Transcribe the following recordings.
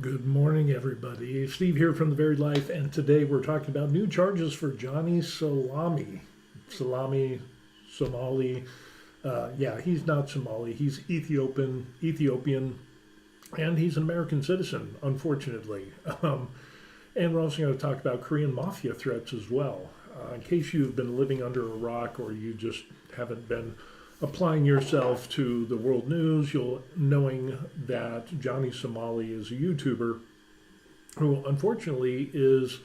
Good morning, everybody. Steve here from The Varied Life, and today we're talking about new charges for Johnny Salami. Somali. Yeah, he's not Somali. He's Ethiopian, and he's an American citizen, unfortunately. And we're also going to talk about Korean Mafia threats as well. In case you've been living under a rock or you just haven't been applying yourself to the world news, you'll knowing that Johnny Somali is a YouTuber who unfortunately is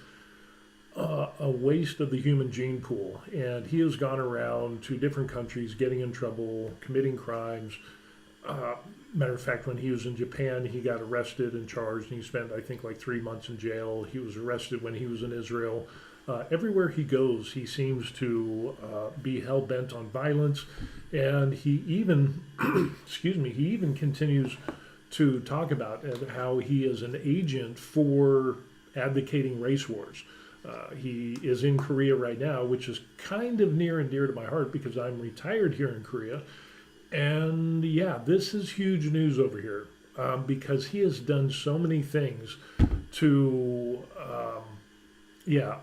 a waste of the human gene pool. And he has gone around to different countries getting in trouble, committing crimes. Matter of fact, when he was in Japan, he got arrested and charged, and he spent, I think, like 3 months in jail. He was arrested when he was in Israel. Everywhere he goes, he seems to be hell bent on violence, and he even, he even continues to talk about how he is an agent for advocating race wars. He is in Korea right now, which is kind of near and dear to my heart because I'm retired here in Korea. And yeah, this is huge news over here because he has done so many things to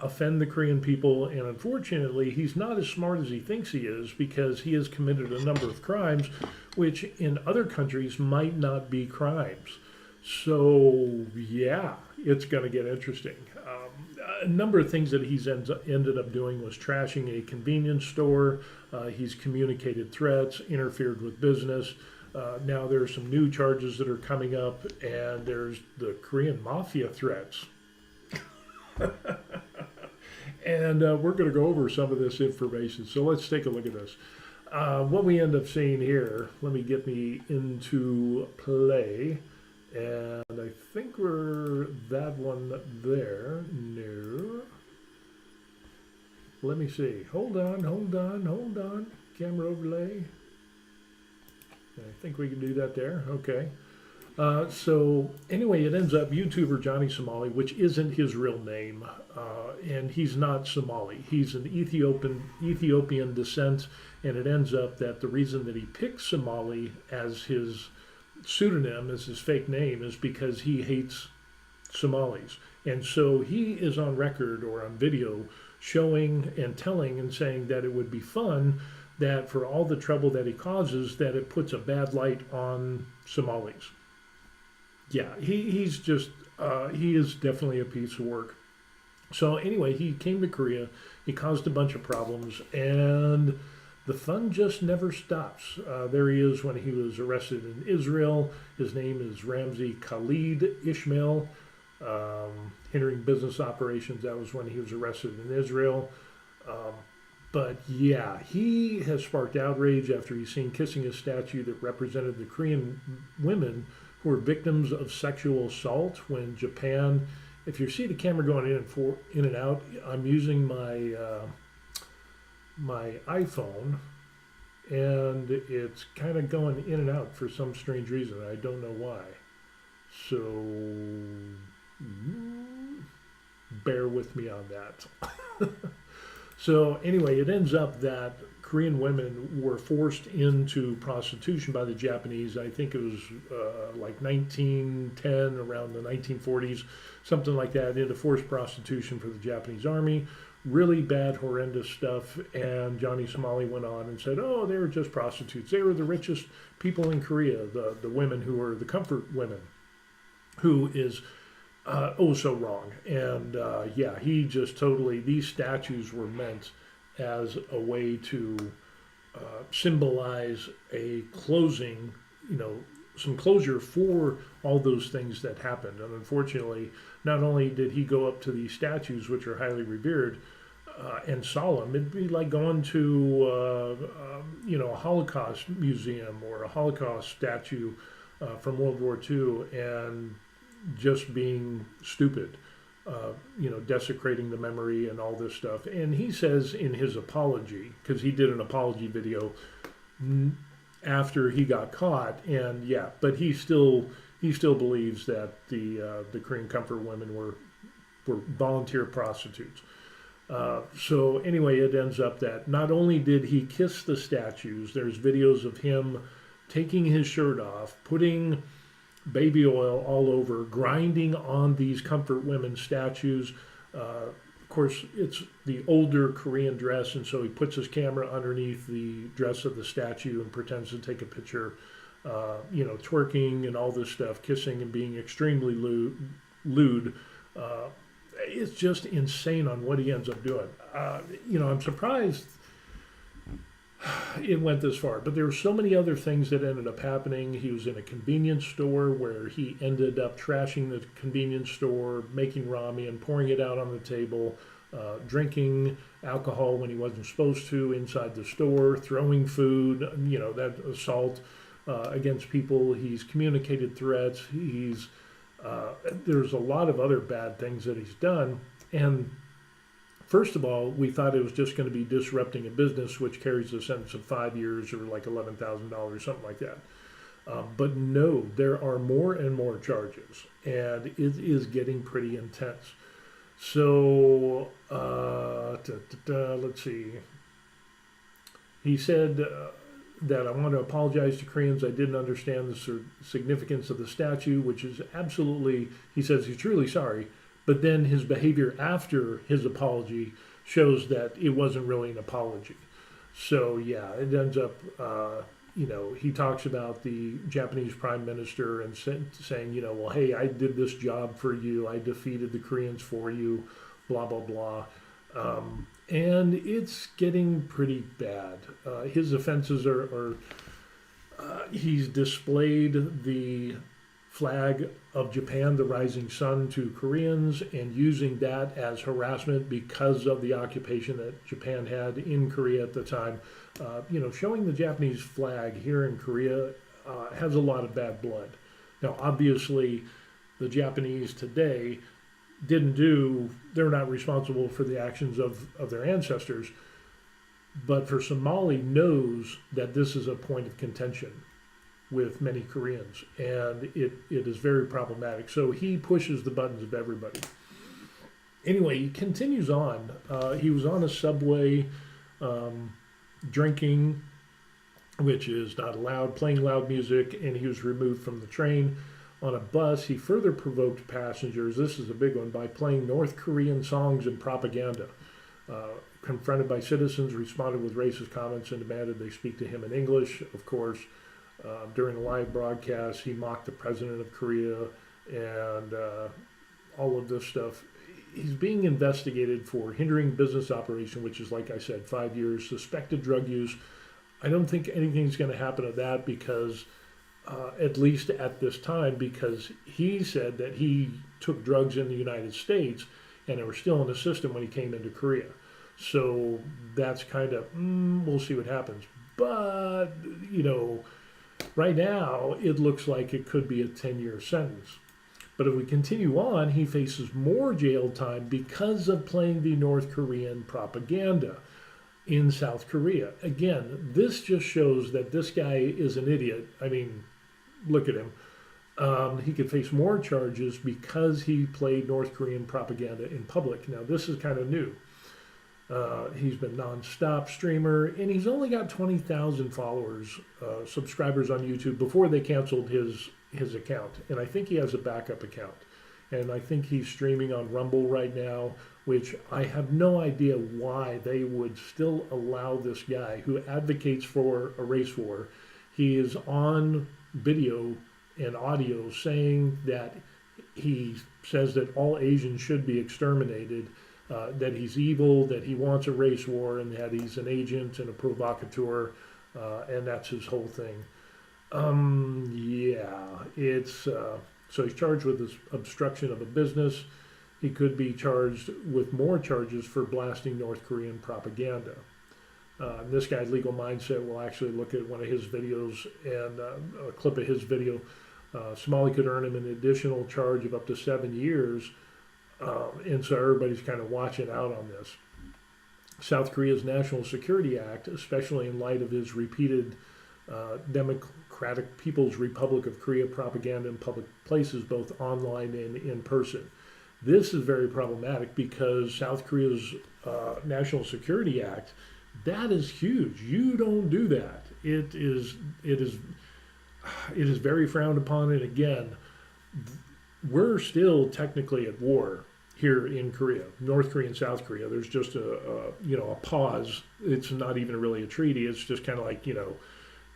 offend the Korean people. And unfortunately, he's not as smart as he thinks he is because he has committed a number of crimes which in other countries might not be crimes. So yeah, it's going to get interesting. A number of things that he's ended up doing was trashing a convenience store. He's communicated threats, interfered with business. Now there are some new charges that are coming up, and there's the Korean Mafia threats. And we're going to go over some of this information. So let's take a look at this. What we end up seeing here, let me get me into play. And I think we're that one there. No. Let me see. Hold on. Camera overlay. I think we can do that there. Okay. So anyway, it ends up YouTuber Johnny Somali, which isn't his real name, and he's not Somali. He's an Ethiopian descent, and it ends up that the reason that he picked Somali as his pseudonym, as his fake name, is because he hates Somalis. And so he is on record or on video showing and telling and saying that it would be fun that for all the trouble that he causes, that it puts a bad light on Somalis. Yeah, he's just, he is definitely a piece of work. So anyway, he came to Korea, he caused a bunch of problems, and the fun just never stops. There he is when he was arrested in Israel. His name is Ramzi Khalid Ismail, hindering business operations. That was when he was arrested in Israel. But yeah, he has sparked outrage after he's seen kissing a statue that represented the Korean women who were victims of sexual assault when Japan. If you see the camera going in and out, I'm using my iPhone, and it's kind of going in and out for some strange reason. I don't know why. So bear with me on that. So anyway, it ends up that Korean women were forced into prostitution by the Japanese. I think it was like 1910, around the 1940s, something like that, into forced prostitution for the Japanese army. Really bad, horrendous stuff. And Johnny Somali went on and said, oh, they were just prostitutes. They were the richest people in Korea, the women who were the comfort women, who is so wrong. And yeah, he just totally, these statues were meant as a way to symbolize a closing, some closure for all those things that happened. And unfortunately, not only did he go up to these statues, which are highly revered and solemn, it'd be like going to, a Holocaust museum or a Holocaust statue from World War II and just being stupid, desecrating the memory and all this stuff. And he says in his apology, because he did an apology video after he got caught, and yeah, but he still believes that the Korean comfort women were volunteer prostitutes. So anyway, it ends up that not only did he kiss the statues, there's videos of him taking his shirt off, putting baby oil all over, grinding on these comfort women statues. Of course, it's the older Korean dress, and so he puts his camera underneath the dress of the statue and pretends to take a picture, twerking and all this stuff, kissing and being extremely lewd. Uh, it's just insane on what he ends up doing. I'm surprised it went this far, but there were so many other things that ended up happening. He was in a convenience store where he ended up trashing the convenience store, making ramen, pouring it out on the table, drinking alcohol when he wasn't supposed to inside the store, throwing food, that assault against people. He's communicated threats. There's a lot of other bad things that he's done. And first of all, we thought it was just going to be disrupting a business, which carries a sentence of 5 years or like $11,000, something like that. But no, there are more and more charges, and it is getting pretty intense. So, let's see. He said that I want to apologize to Koreans. I didn't understand the significance of the statue, which is absolutely, he says he's truly sorry. But then his behavior after his apology shows that it wasn't really an apology. So yeah, it ends up, he talks about the Japanese prime minister and saying, well, hey, I did this job for you. I defeated the Koreans for you, blah, blah, blah. And it's getting pretty bad. His offenses are he's displayed the flag of Japan, the rising sun, to Koreans, and using that as harassment because of the occupation that Japan had in Korea at the time. Showing the Japanese flag here in Korea has a lot of bad blood. Now, obviously, the Japanese today they're not responsible for the actions of their ancestors, but for Somali knows that this is a point of contention with many Koreans, and it is very problematic. So he pushes the buttons of everybody. Anyway, he continues on. He was on a subway drinking, which is not allowed, playing loud music, and he was removed from the train. On a bus, he further provoked passengers, this is a big one, by playing North Korean songs and propaganda. Confronted by citizens, responded with racist comments and demanded they speak to him in English, of course. During a live broadcast, he mocked the president of Korea and all of this stuff. He's being investigated for hindering business operation, which is, like I said, 5 years. Suspected drug use. I don't think anything's going to happen to that because, at least at this time, because he said that he took drugs in the United States and they were still in the system when he came into Korea. So that's kind of, we'll see what happens. But, right now, it looks like it could be a 10-year sentence. But if we continue on, he faces more jail time because of playing the North Korean propaganda in South Korea. Again, this just shows that this guy is an idiot. I mean, look at him. He could face more charges because he played North Korean propaganda in public. Now, this is kind of new. He's been non-stop streamer, and he's only got 20,000 followers, subscribers on YouTube before they canceled his account. And I think he has a backup account. And I think he's streaming on Rumble right now, which I have no idea why they would still allow this guy who advocates for a race war. He is on video and audio saying that he says that all Asians should be exterminated, that he's evil, that he wants a race war, and that he's an agent and a provocateur, and that's his whole thing. So he's charged with this obstruction of a business. He could be charged with more charges for blasting North Korean propaganda. This guy's legal mindset will actually look at one of his videos and a clip of his video. Somali could earn him an additional charge of up to 7 years. And so everybody's kind of watching out on this. South Korea's National Security Act, especially in light of his repeated Democratic People's Republic of Korea propaganda in public places, both online and in person. This is very problematic because South Korea's National Security Act, that is huge. You don't do that. It is it is very frowned upon. And again, we're still technically at war here in Korea, North Korea and South Korea. There's just a pause. It's not even really a treaty. It's just kind of like,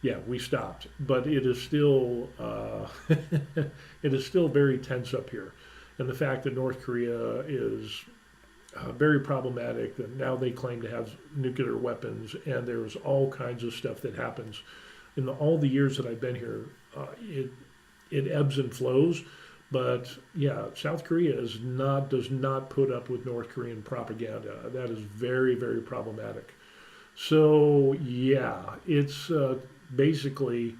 yeah, we stopped, but it is still it is still very tense up here, and the fact that North Korea is very problematic. That now they claim to have nuclear weapons, and there's all kinds of stuff that happens. In all the years that I've been here, it ebbs and flows. But yeah, South Korea does not put up with North Korean propaganda. That is very, very problematic. So yeah, it's basically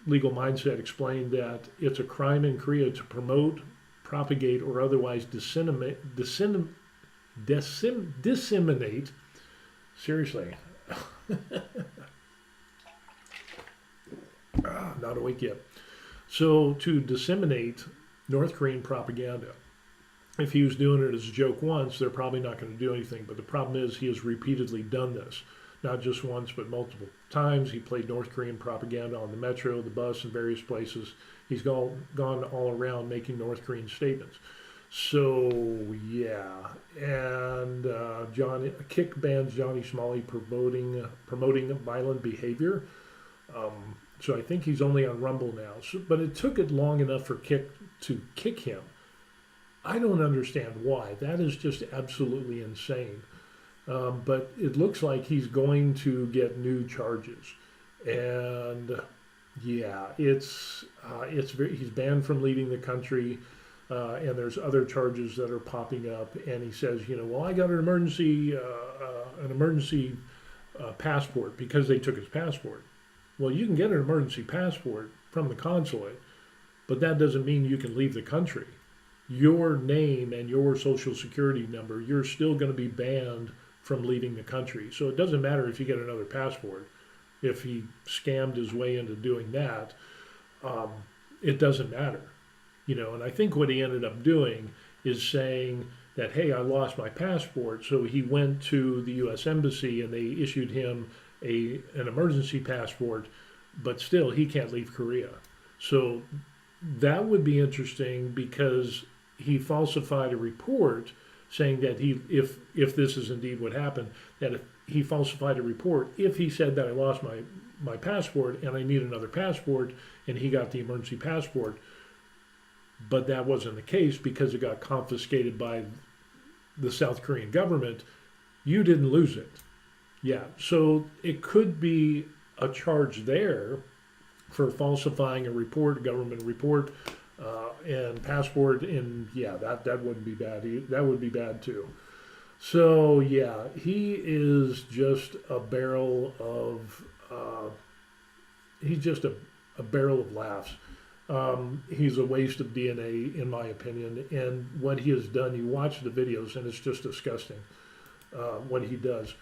legal mindset explained that it's a crime in Korea to promote, propagate, or otherwise disseminate. Seriously, not awake yet. So to disseminate North Korean propaganda. If he was doing it as a joke once, they're probably not going to do anything. But the problem is he has repeatedly done this, not just once, but multiple times. He played North Korean propaganda on the metro, the bus, and various places. He's gone all around making North Korean statements. So yeah, and Kick bans Johnny Somali promoting violent behavior. So I think he's only on Rumble now. But it took it long enough for Kick to kick him. I don't understand why. That is just absolutely insane. But it looks like he's going to get new charges, and yeah, he's banned from leaving the country, and there's other charges that are popping up. And he says, well, I got an emergency passport because they took his passport. Well, you can get an emergency passport from the consulate, but that doesn't mean you can leave the country. Your name and your social security number, you're still going to be banned from leaving the country. So it doesn't matter if you get another passport. If he scammed his way into doing that, it doesn't matter. And I think what he ended up doing is saying that, hey, I lost my passport. So he went to the U.S. Embassy and they issued him an emergency passport, but still he can't leave Korea. So that would be interesting because he falsified a report saying that if this is indeed what happened, that if he falsified a report, if he said that I lost my passport and I need another passport, and he got the emergency passport, but that wasn't the case because it got confiscated by the South Korean government, you didn't lose it. Yeah, so it could be a charge there for falsifying a government report, and passport, and yeah, that wouldn't be bad. That would be bad too. So yeah, he is just a barrel of barrel of laughs. He's a waste of DNA, in my opinion. And what he has done, you watch the videos, and it's just disgusting what he does.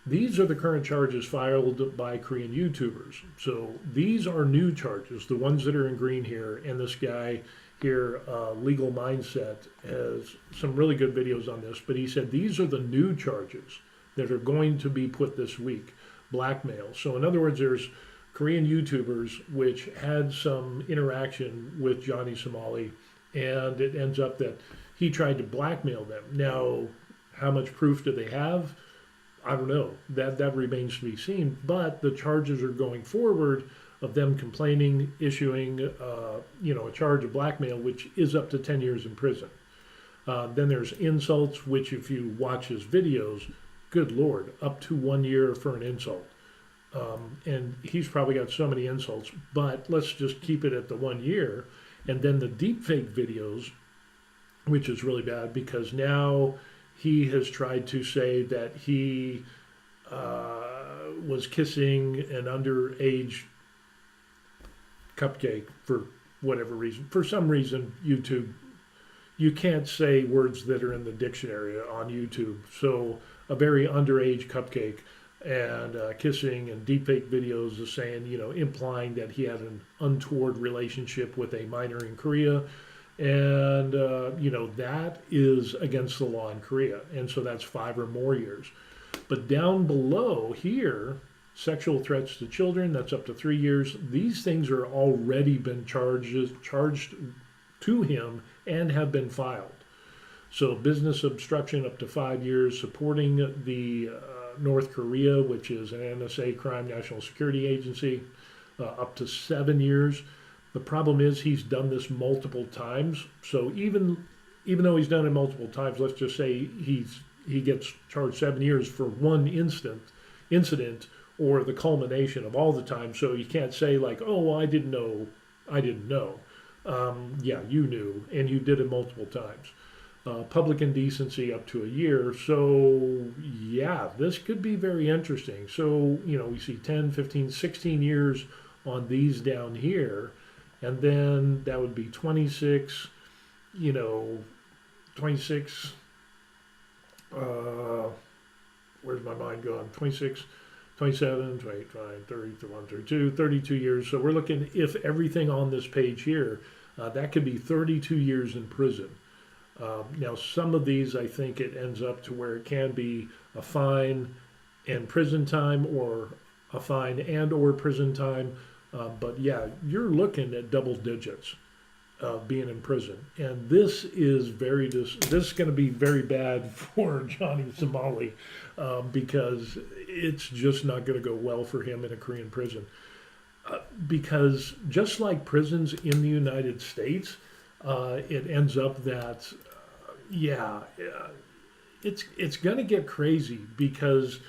These are the current charges filed by Korean YouTubers. So these are new charges, the ones that are in green here. And this guy here, Legal Mindset, has some really good videos on this. But he said these are the new charges that are going to be put this week. Blackmail. So in other words, there's Korean YouTubers which had some interaction with Johnny Somali, and it ends up that he tried to blackmail them. Now, how much proof do they have? I don't know. That remains to be seen. But the charges are going forward of them complaining, issuing, a charge of blackmail, which is up to 10 years in prison. Then there's insults, which if you watch his videos, good Lord, up to 1 year for an insult. And he's probably got so many insults, but let's just keep it at the 1 year. And then the deepfake videos, which is really bad because now he has tried to say that he was kissing an underage cupcake for whatever reason. For some reason, YouTube, you can't say words that are in the dictionary on YouTube. So a very underage cupcake and kissing and deepfake videos of saying, implying that he had an untoward relationship with a minor in Korea. And, that is against the law in Korea. And so that's 5 or more years. But down below here, Sexual threats to children, that's up to 3 years. These things are already been charged to him and have been filed. So business obstruction up to 5 years, supporting the North Korea, which is an NSA crime, National Security Agency, up to 7 years. The problem is he's done this multiple times. So even though he's done it multiple times, let's just say he gets charged 7 years for one incident or the culmination of all the time. So you can't say like, oh, I didn't know. Yeah, you knew, and you did it multiple times. Public indecency up to a year. So yeah, this could be very interesting. So, we see 10, 15, 16 years on these down here. And then that would be 26, 26, where's my mind going? 26, 27, 28, 29, 30, 31, 32, 32 years. So we're looking, if everything on this page here, that could be 32 years in prison. Now, some of these, I think it ends up to where it can be a fine and prison time, or a fine and or prison time. But yeah, you're looking at double digits of being in prison. And this is this is going to be very bad for Johnny Somali, because it's just not going to go well for him in a Korean prison. Because just like prisons in the United States, it ends up that, it's going to get crazy, because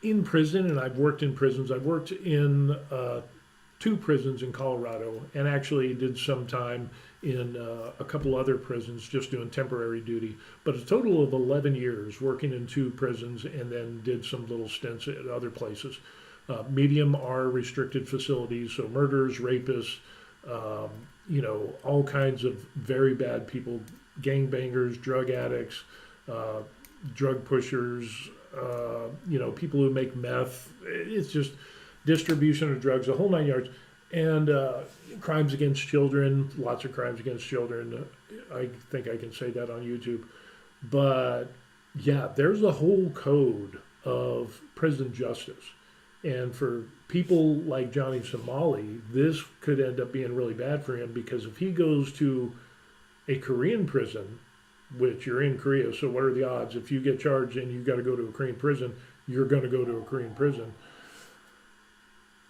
in prison, and I've worked in prisons, I've worked in 2 prisons in Colorado, and actually did some time in a couple other prisons, just doing temporary duty, but a total of 11 years working in 2 prisons, and then did some little stints at other places. Medium are restricted facilities, so murderers, rapists, all kinds of very bad people, gangbangers, drug addicts, drug pushers, people who make meth. It's just distribution of drugs, the whole 9 yards. And crimes against children, lots of crimes against children. I think I can say that on YouTube. But yeah, there's a whole code of prison justice. And for people like Johnny Somali, this could end up being really bad for him, because if he goes to a Korean prison, which you're in Korea, so what are the odds? If you get charged and you got to go to a Korean prison, you're going to go to a Korean prison.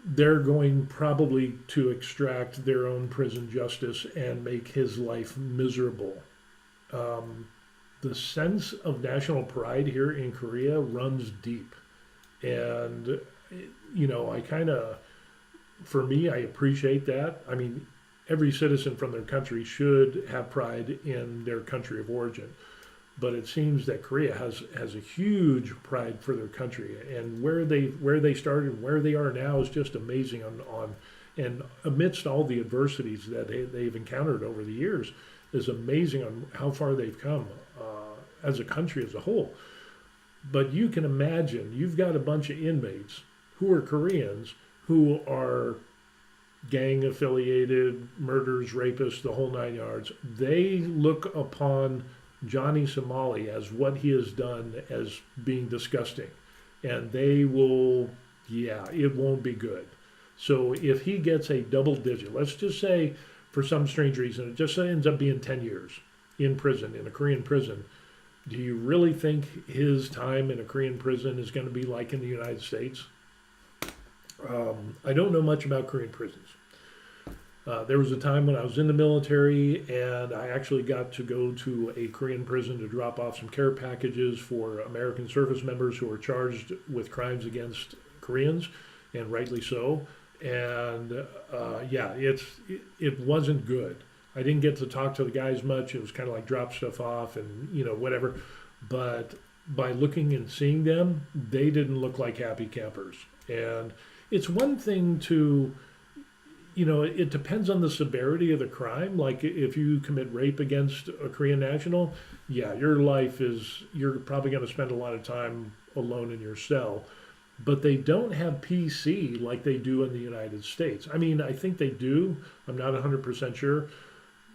They're going probably to extract their own prison justice and make his life miserable. The sense of national pride here in Korea runs deep. And, for me, I appreciate that. I mean, every citizen from their country should have pride in their country of origin. But it seems that Korea has a huge pride for their country, and where they started and where they are now is just amazing. And amidst all the adversities that they've encountered over the years, is amazing on how far they've come as a country as a whole. But you can imagine, you've got a bunch of inmates who are Koreans who are gang affiliated, murderers, rapists, the whole 9 yards. They look upon Johnny Somali as what he has done as being disgusting. And they will, it won't be good. So if he gets a double digit, let's just say for some strange reason, it just ends up being 10 years in prison, in a Korean prison, do you really think his time in a Korean prison is going to be like in the United States? I don't know much about Korean prisons. There was a time when I was in the military, and I actually got to go to a Korean prison to drop off some care packages for American service members who were charged with crimes against Koreans, and rightly so. And it wasn't good. I didn't get to talk to the guys much. It was kind of like drop stuff off and whatever. But by looking and seeing them, they didn't look like happy campers. And it's one thing to, it depends on the severity of the crime. Like if you commit rape against a Korean national, you're probably going to spend a lot of time alone in your cell. But they don't have PC like they do in the United States. I mean, I think they do. I'm not 100% sure.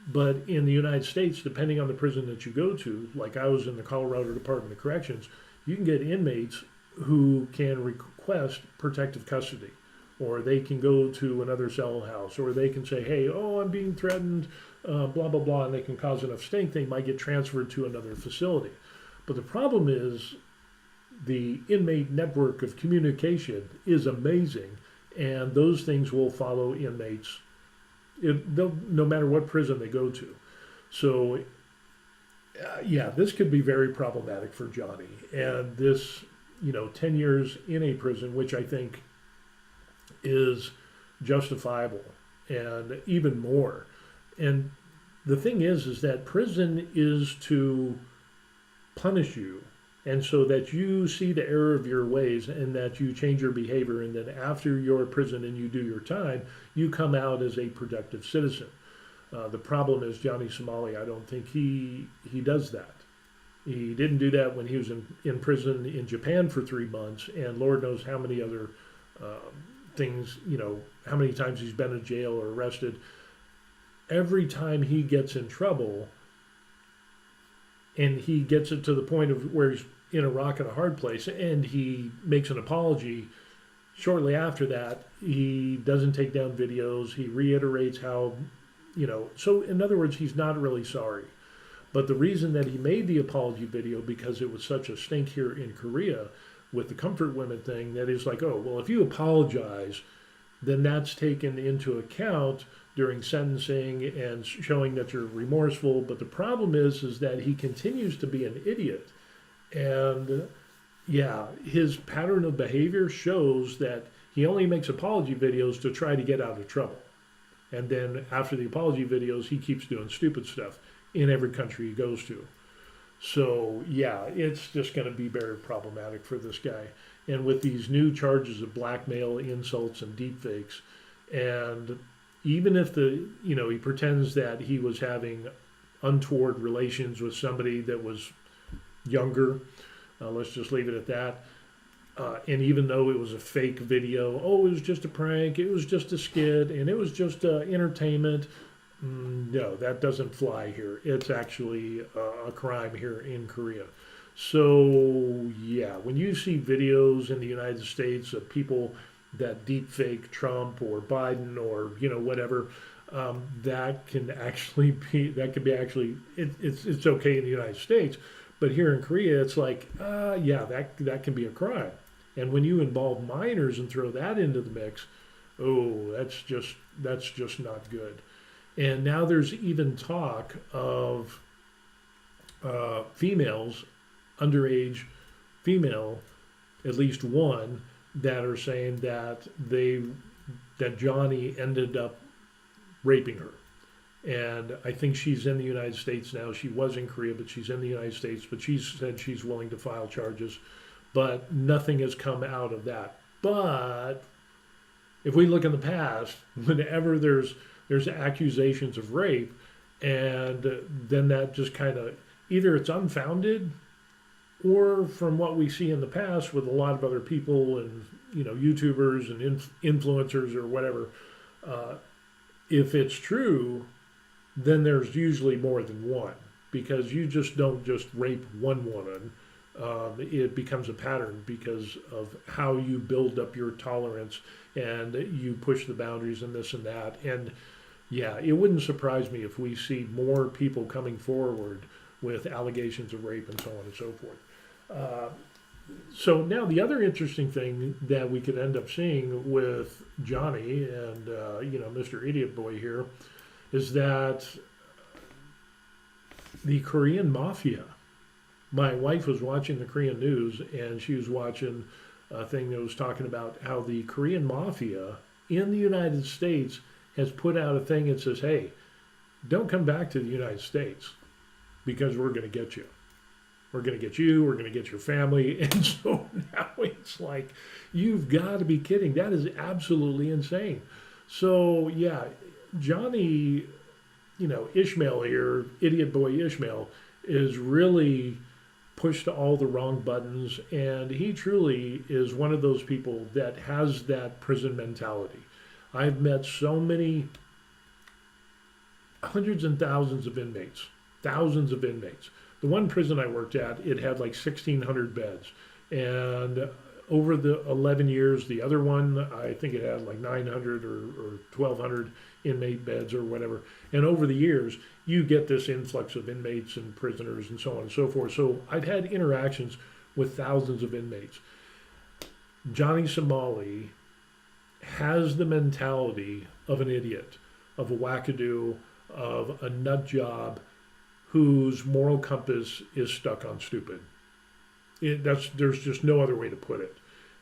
But in the United States, depending on the prison that you go to, like I was in the Colorado Department of Corrections, you can get inmates who can request protective custody, or they can go to another cell house, or they can say, hey, oh, I'm being threatened, blah, blah, blah, and they can cause enough stink, they might get transferred to another facility. But the problem is the inmate network of communication is amazing, and those things will follow inmates no matter what prison they go to. So, yeah, this could be very problematic for Johnny. And this, 10 years in a prison, which I think is justifiable and even more. And the thing is that prison is to punish you, and so that you see the error of your ways and that you change your behavior, and then after your prison and you do your time, you come out as a productive citizen. The problem is Johnny Somali, I don't think he does that. He didn't do that when he was in prison in Japan for 3 months, and Lord knows how many other things, how many times he's been in jail or arrested. Every time he gets in trouble, and he gets it to the point of where he's in a rock and a hard place, and he makes an apology, shortly after that, he doesn't take down videos. He reiterates how, so in other words, he's not really sorry. But the reason that he made the apology video, because it was such a stink here in Korea with the comfort women thing, that is like, oh, well, if you apologize, then that's taken into account during sentencing and showing that you're remorseful. But the problem is that he continues to be an idiot. And yeah, his pattern of behavior shows that he only makes apology videos to try to get out of trouble. And then after the apology videos, he keeps doing stupid stuff in every country he goes to. So yeah, it's just going to be very problematic for this guy. And with these new charges of blackmail, insults, and deepfakes, and even if he pretends that he was having untoward relations with somebody that was younger, let's just leave it at that. And even though it was a fake video, oh, it was just a prank, it was just a skit, and it was just entertainment. No, that doesn't fly here. It's actually a crime here in Korea. So, yeah, when you see videos in the United States of people that deep fake Trump or Biden or, whatever, that can be actually, it's okay in the United States. But here in Korea, it's like, yeah, that can be a crime. And when you involve minors and throw that into the mix, oh, that's just not good. And now there's even talk of females, underage female, at least one, that are saying that Johnny ended up raping her. And I think she's in the United States now. She was in Korea, but she's in the United States. But she said she's willing to file charges. But nothing has come out of that. But if we look in the past, whenever there's accusations of rape, and then that just kind of, either it's unfounded, or from what we see in the past with a lot of other people and YouTubers and influencers or whatever, if it's true, then there's usually more than one, because you just don't just rape one woman. It becomes a pattern because of how you build up your tolerance and you push the boundaries and this and that. And yeah, it wouldn't surprise me if we see more people coming forward with allegations of rape and so on and so forth. So now the other interesting thing that we could end up seeing with Johnny and Mr. Idiot Boy here is that the Korean Mafia. My wife was watching the Korean news, and she was watching a thing that was talking about how the Korean Mafia in the United States has put out a thing that says, hey, don't come back to the United States because we're going to get you. We're going to get you, we're going to get your family. And so now it's like, you've got to be kidding. That is absolutely insane. So yeah, Johnny, Ishmael here, Idiot Boy Ishmael, is really pushed all the wrong buttons, and he truly is one of those people that has that prison mentality. I've met so many, hundreds and thousands of inmates. The one prison I worked at, it had like 1,600 beds. And over the 11 years, the other one, I think it had like 900 or 1,200 inmate beds or whatever. And over the years, you get this influx of inmates and prisoners and so on and so forth. So I've had interactions with thousands of inmates. Johnny Somali has the mentality of an idiot, of a wackadoo, of a nut job whose moral compass is stuck on stupid. There's just no other way to put it.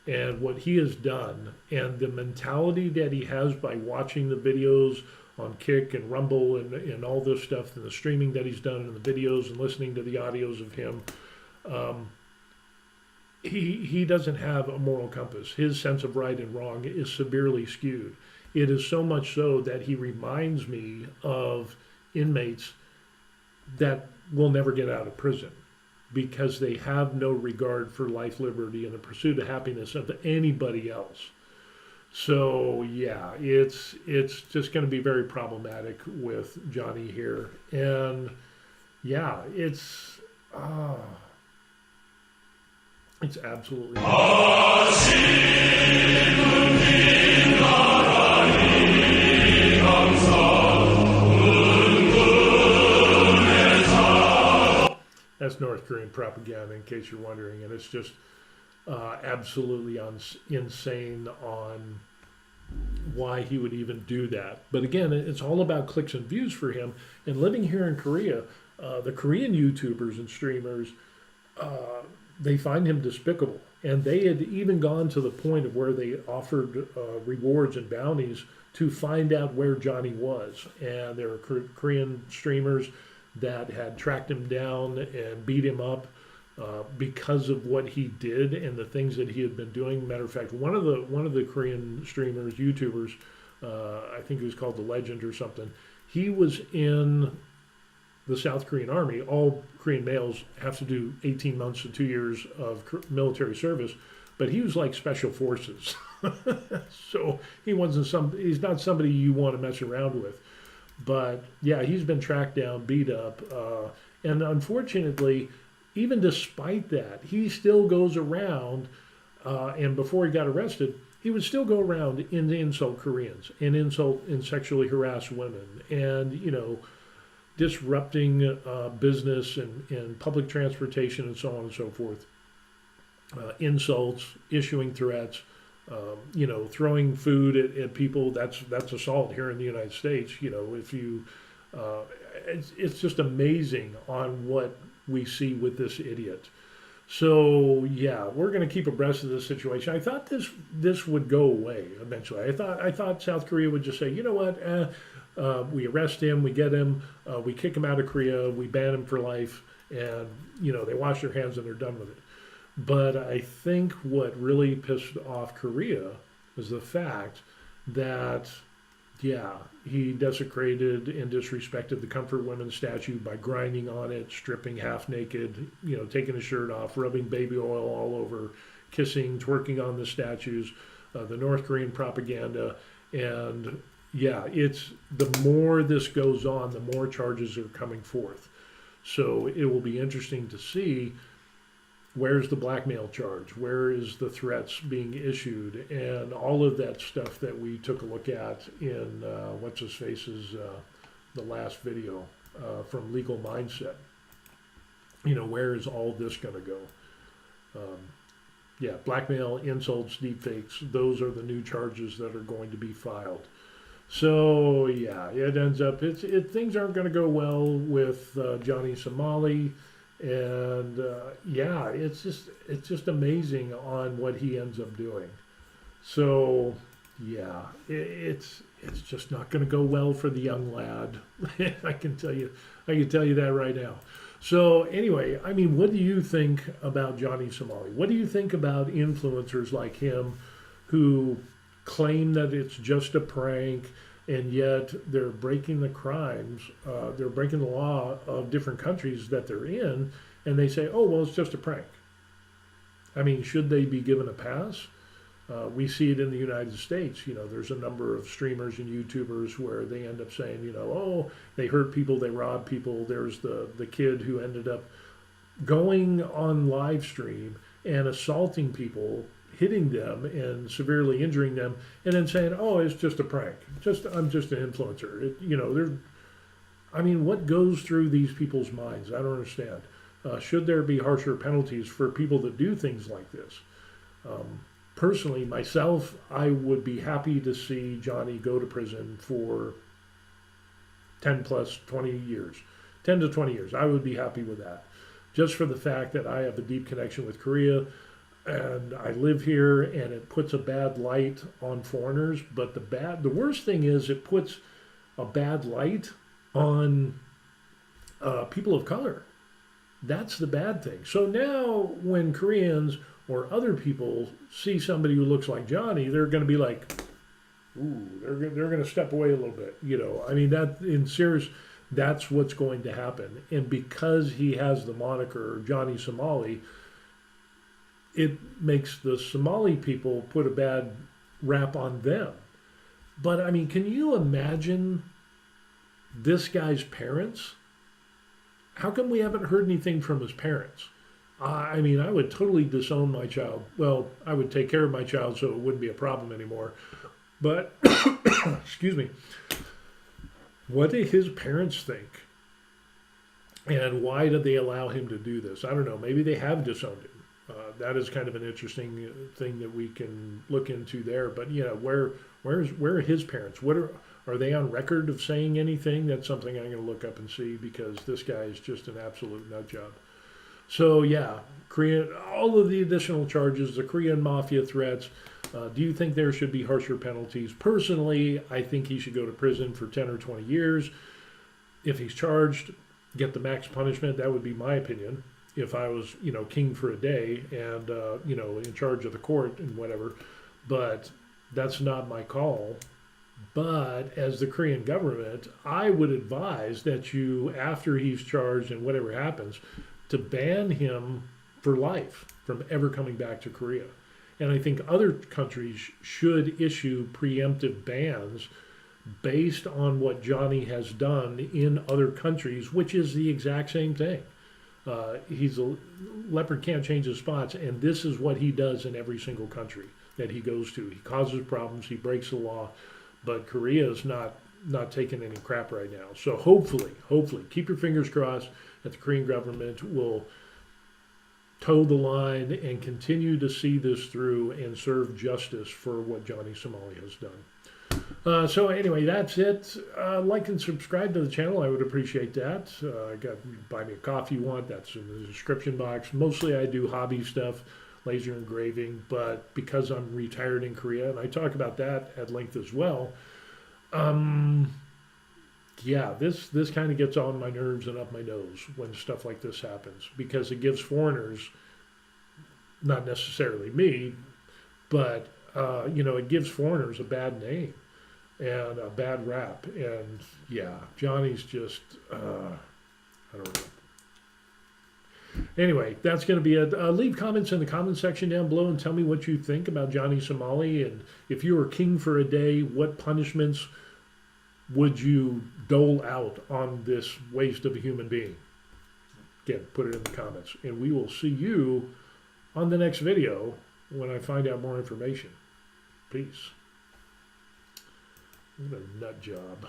And what he has done, and the mentality that he has by watching the videos on Kick and Rumble and all this stuff, and the streaming that he's done and the videos and listening to the audios of him, he doesn't have a moral compass. His sense of right and wrong is severely skewed. It is so much so that he reminds me of inmates that will never get out of prison because they have no regard for life, liberty, and the pursuit of happiness of anybody else. So yeah, it's just going to be very problematic with Johnny here, and yeah, it's absolutely. That's North Korean propaganda, in case you're wondering, and it's just absolutely insane on why he would even do that. But again, it's all about clicks and views for him. And living here in Korea, the Korean YouTubers and streamers, they find him despicable. And they had even gone to the point of where they offered rewards and bounties to find out where Johnny was. And there were Korean streamers that had tracked him down and beat him up because of what he did and the things that he had been doing. Matter of fact, one of the Korean streamers, YouTubers, I think he was called The Legend or something, he was in the South Korean Army. All Korean males have to do 18 months to 2 years of military service, but he was like special forces. So he's not somebody you want to mess around with. But yeah, he's been tracked down, beat up, and unfortunately, even despite that, he still goes around, and before he got arrested, he would still go around and insult Koreans and insult and sexually harass women, and disrupting business and public transportation and so on and so forth. Insults, issuing threats. Throwing food at people, that's assault here in the United States. If you, it's just amazing on what we see with this idiot. So yeah, we're going to keep abreast of this situation. I thought this would go away eventually. I thought South Korea would just say, you know what, we arrest him, we get him, we kick him out of Korea, we ban him for life, and they wash their hands and they're done with it. But I think what really pissed off Korea was the fact that, yeah, he desecrated and disrespected the Comfort Women's statue by grinding on it, stripping half naked, taking his shirt off, rubbing baby oil all over, kissing, twerking on the statues, the North Korean propaganda. And yeah, it's the more this goes on, the more charges are coming forth. So it will be interesting to see. Where's the blackmail charge? Where is the threats being issued? And all of that stuff that we took a look at in What's-His-Face's the last video from Legal Mindset. Where is all this going to go? Yeah, blackmail, insults, deepfakes, those are the new charges that are going to be filed. So yeah, it ends up, things aren't going to go well with Johnny Somali. And yeah, it's just amazing on what he ends up doing. So yeah, it's just not going to go well for the young lad. I can tell you that right now. So anyway, I mean, what do you think about Johnny Somali? What do you think about influencers like him who claim that it's just a prank, and yet they're breaking the crimes, they're breaking the law of different countries that they're in, and they say, oh, well, it's just a prank. I mean, should they be given a pass? We see it in the United States. There's a number of streamers and YouTubers where they end up saying, oh, they hurt people, they robbed people. There's the kid who ended up going on live stream and assaulting people, hitting them and severely injuring them, and then saying, "Oh, it's just a prank. I'm just an influencer." I mean, what goes through these people's minds? I don't understand. Should there be harsher penalties for people that do things like this? Personally, myself, I would be happy to see Johnny go to prison for 10 plus 20 years. 10 to 20 years. I would be happy with that. Just for the fact that I have a deep connection with Korea and I live here, and it puts a bad light on foreigners. But the worst thing is it puts a bad light on people of color. That's the bad thing. So now when Koreans or other people see somebody who looks like Johnny, they're going to be like, ooh, they're going to step away a little bit. I mean, that's what's going to happen. And because he has the moniker Johnny Somali, it makes the Somali people put a bad rap on them. But I mean, can you imagine this guy's parents? How come we haven't heard anything from his parents? I mean, I would totally disown my child. Well, I would take care of my child so it wouldn't be a problem anymore. But, excuse me, what do his parents think? And why did they allow him to do this? I don't know. Maybe they have disowned him. That is kind of an interesting thing that we can look into there. But, where are his parents? Are they on record of saying anything? That's something I'm going to look up and see, because this guy is just an absolute nut job. So yeah, all of the additional charges, the Korean Mafia threats. Do you think there should be harsher penalties? Personally, I think he should go to prison for 10 or 20 years. If he's charged, get the max punishment. That would be my opinion. If I was, king for a day and, in charge of the court and whatever. But that's not my call. But as the Korean government, I would advise that you, after he's charged and whatever happens, to ban him for life from ever coming back to Korea. And I think other countries should issue preemptive bans based on what Johnny has done in other countries, which is the exact same thing. He's a leopard, can't change his spots, and this is what he does in every single country that he goes to. He causes problems, he breaks the law, but Korea is not taking any crap right now. So hopefully, keep your fingers crossed that the Korean government will toe the line and continue to see this through and serve justice for what Johnny Somali has done. So anyway, that's it. Like and subscribe to the channel. I would appreciate that. Buy me a coffee you want. That's in the description box. Mostly I do hobby stuff, laser engraving, but because I'm retired in Korea, and I talk about that at length as well, yeah, this kind of gets on my nerves and up my nose when stuff like this happens, because it gives foreigners, not necessarily me, but it gives foreigners a bad name and a bad rap. And yeah, Johnny's just I don't know. Anyway, that's going to be it. Leave comments in the comment section down below and tell me what you think about Johnny Somali. And if you were king for a day, what punishments would you dole out on this waste of a human being? Again, put it in the comments. And we will see you on the next video when I find out more information. Peace. What a nut job.